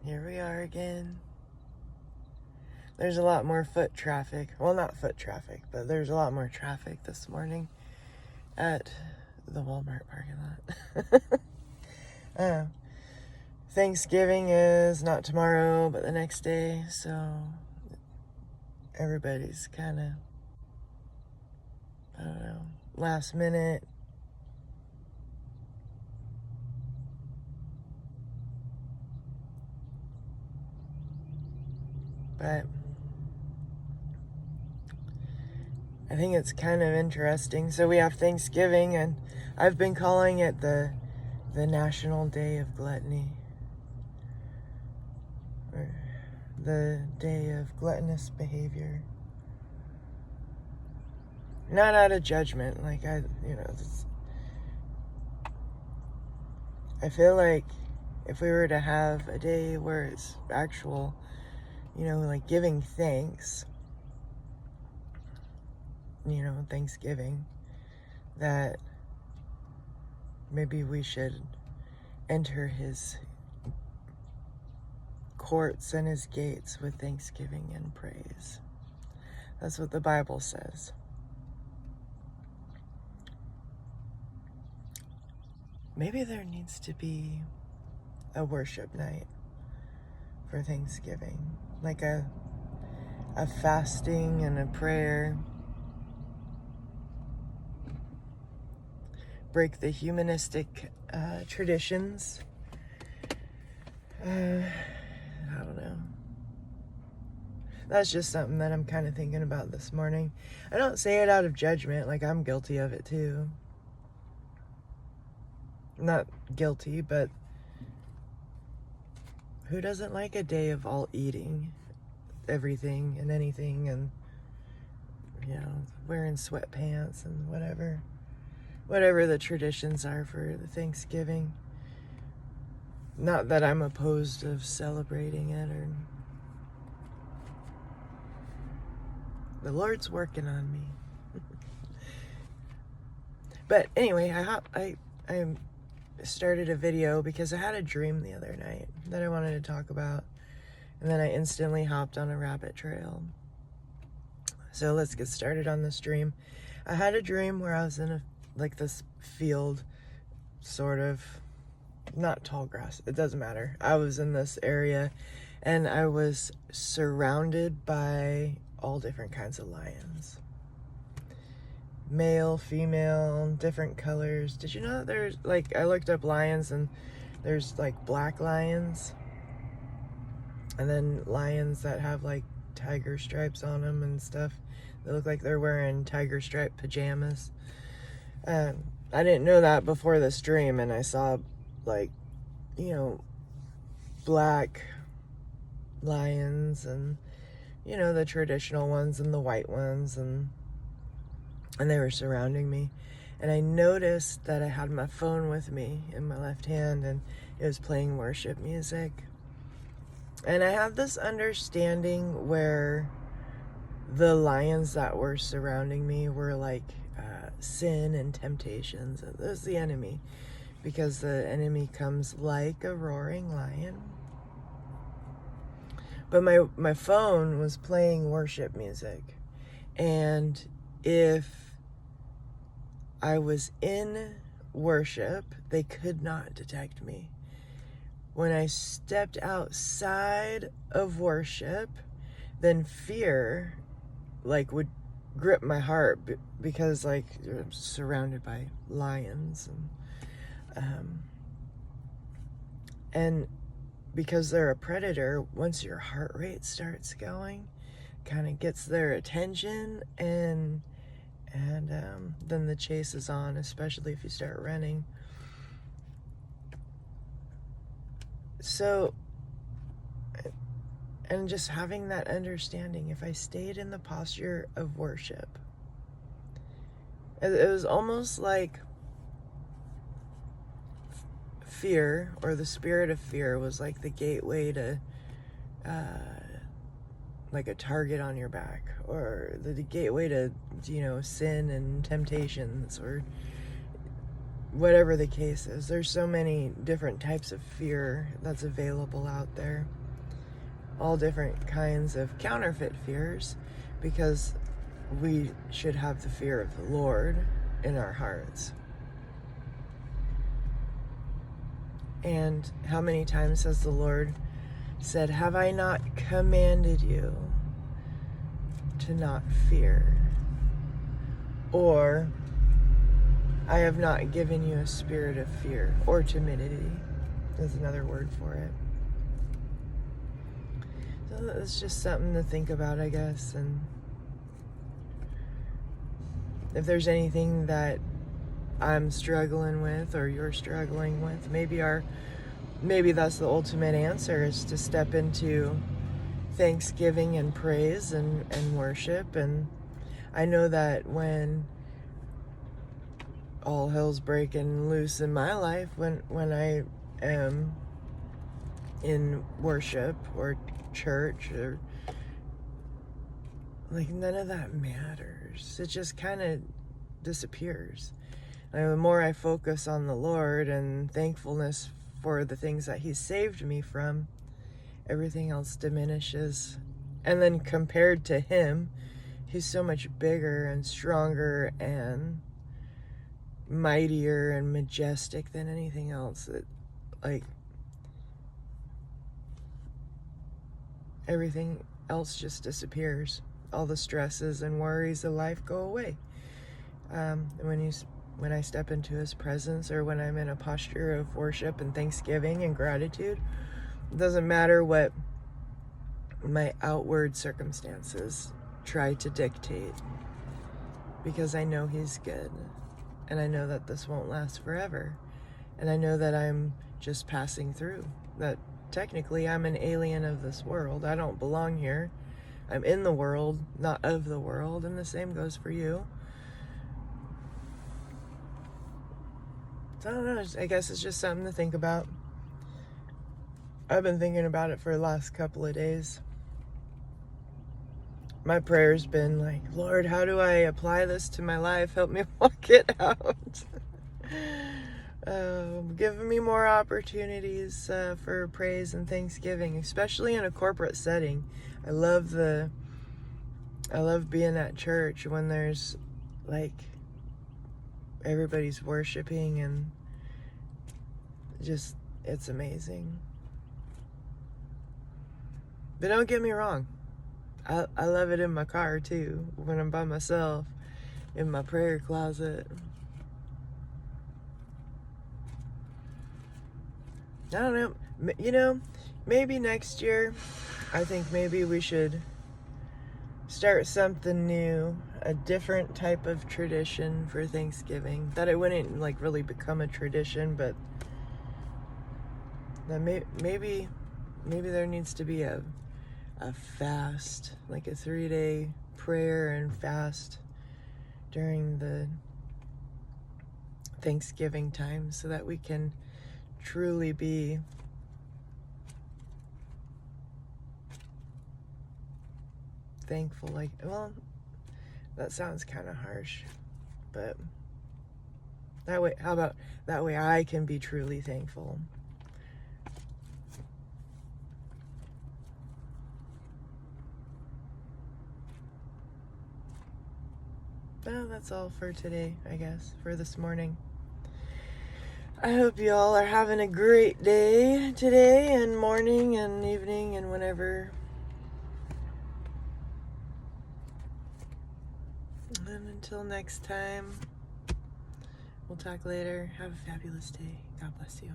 Here we are again. There's a lot more foot traffic. Well, not foot traffic, but there's a lot more traffic this morning at the Walmart parking lot. Thanksgiving is not tomorrow, but the next day, so everybody's kind of, I don't know, last minute. But I think it's kind of interesting. So we have Thanksgiving, and I've been calling it the National Day of Gluttony. Or the Day of Gluttonous Behavior. Not out of judgment, I feel like if we were to have a day where it's actual, like giving thanks, Thanksgiving, that maybe we should enter his courts and his gates with thanksgiving and praise. That's what the Bible says. Maybe there needs to be a worship night for Thanksgiving, like a fasting and a prayer. Break the humanistic traditions. I don't know. That's just something that I'm kind of thinking about this morning. I don't say it out of judgment, like I'm guilty of it too. Not guilty, but who doesn't like a day of all eating everything and anything and, wearing sweatpants and whatever the traditions are for the Thanksgiving. Not that I'm opposed of celebrating it, or the Lord's working on me. But anyway, I started a video because I had a dream the other night that I wanted to talk about, and then I instantly hopped on a rabbit trail. So let's get started on this dream. I had a dream where I was in this field, sort of, not tall grass, it doesn't matter. I was in this area and I was surrounded by all different kinds of lions. Male, female, different colors. Did you know that there's, I looked up lions and there's black lions, and then lions that have tiger stripes on them and stuff. They look like they're wearing tiger stripe pajamas. I didn't know that before this dream, and I saw black lions and the traditional ones and the white ones, and they were surrounding me. And I noticed that I had my phone with me in my left hand, and it was playing worship music. And I had this understanding where the lions that were surrounding me were sin and temptations. It was the enemy, because the enemy comes like a roaring lion. But my phone was playing worship music, and if I was in worship, they could not detect me. When I stepped outside of worship, then fear would grip my heart, because I'm surrounded by lions, and because they're a predator, once your heart rate starts going, kind of gets their attention, and then the chase is on, especially if you start running. So, and just having that understanding, if I stayed in the posture of worship, it was almost like fear, or the spirit of fear, was the gateway to a target on your back, or the gateway to sin and temptations, or whatever the case is, there's so many different types of fear that's available out there. All different kinds of counterfeit fears, because we should have the fear of the Lord in our hearts. And how many times has the Lord said, have I not commanded you to not fear? Or, I have not given you a spirit of fear or timidity. There's another word for it. So it's just something to think about, I guess. And if there's anything that I'm struggling with or you're struggling with, maybe that's the ultimate answer, is to step into thanksgiving and praise and worship. And I know that when all hell's breaking loose in my life, when I am in worship or church, or like, none of that matters. It just kind of disappears. And the more I focus on the Lord and thankfulness for the things that He saved me from, everything else diminishes. And then compared to Him, He's so much bigger and stronger and mightier and majestic than anything else. Everything else just disappears. All the stresses and worries of life go away. When I step into His presence, or when I'm in a posture of worship and thanksgiving and gratitude, it doesn't matter what my outward circumstances try to dictate, because I know He's good, and I know that this won't last forever, and I know that I'm just passing through, that technically I'm an alien of this world. I don't belong here. I'm in the world, not of the world, and the same goes for you. So I don't know, I guess it's just something to think about. I've been thinking about it for the last couple of days. My prayer's been like, Lord, how do I apply this to my life? Help me walk it out. Give me more opportunities for praise and thanksgiving, especially in a corporate setting. I love being at church when there's like everybody's worshiping, and just, it's amazing. But don't get me wrong, I love it in my car too, when I'm by myself in my prayer closet. I don't know, maybe next year, I think maybe we should start something new, a different type of tradition for Thanksgiving, that it wouldn't like really become a tradition, but that maybe there needs to be a fast, like a 3-day prayer and fast during the Thanksgiving time, so that we can truly be thankful. Like, well, that sounds kind of harsh, but that way, how about that way I can be truly thankful. Well, that's all for today, I guess, for this morning. I hope you all are having a great day today, and morning and evening and whenever. And until next time, we'll talk later. Have a fabulous day. God bless you.